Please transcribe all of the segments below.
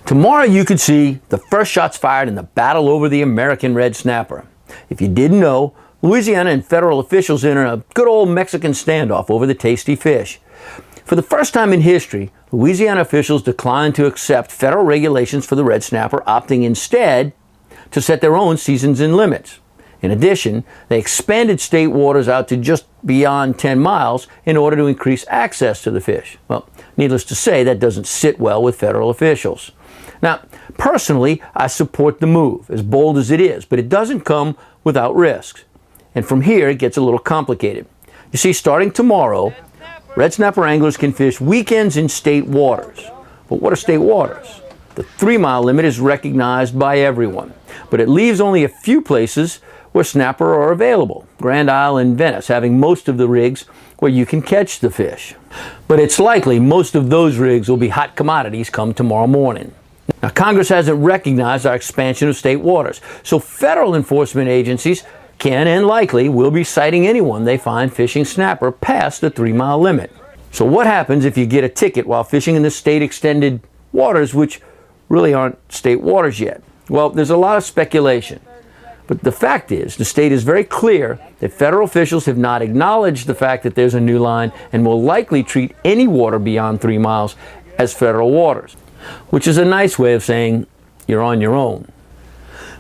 Tomorrow you could see the first shots fired in the battle over the American red snapper. If you didn't know, Louisiana and federal officials enter a good old Mexican standoff over the tasty fish. For the first time in history, Louisiana officials declined to accept federal regulations for the red snapper, opting instead to set their own seasons and limits. In addition, they expanded state waters out to just beyond 10 miles in order to increase access to the fish. Well, needless to say, that doesn't sit well with federal officials. Now, personally, I support the move, as bold as it is, but it doesn't come without risks. And from here, it gets a little complicated. You see, starting tomorrow, red snapper anglers can fish weekends in state waters. But what are state waters? The 3-mile limit is recognized by everyone, but it leaves only a few places where snapper are available. Grand Isle and Venice having most of the rigs where you can catch the fish. But it's likely most of those rigs will be hot commodities come tomorrow morning. Now, Congress hasn't recognized our expansion of state waters, so federal enforcement agencies can and likely will be citing anyone they find fishing snapper past the 3-mile limit. So what happens if you get a ticket while fishing in the state extended waters, which really aren't state waters yet? Well, there's a lot of speculation. But the fact is, the state is very clear that federal officials have not acknowledged the fact that there's a new line and will likely treat any water beyond 3 miles as federal waters, which is a nice way of saying you're on your own.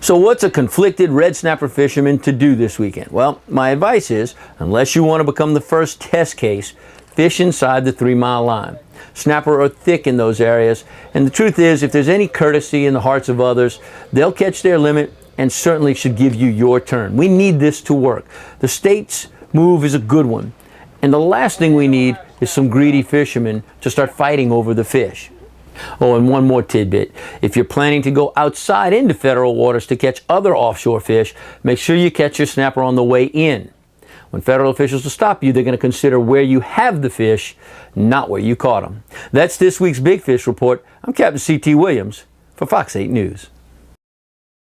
So what's a conflicted red snapper fisherman to do this weekend? Well, my advice is, unless you want to become the first test case, fish inside the 3-mile line. Snapper are thick in those areas, and the truth is, if there's any courtesy in the hearts of others, they'll catch their limit and certainly should give you your turn. We need this to work. The state's move is a good one, and the last thing we need is some greedy fishermen to start fighting over the fish. Oh, and one more tidbit. If you're planning to go outside into federal waters to catch other offshore fish, make sure you catch your snapper on the way in. When federal officials will stop you, they're going to consider where you have the fish, not where you caught them. That's this week's Big Fish Report. I'm Captain C.T. Williams for Fox 8 News.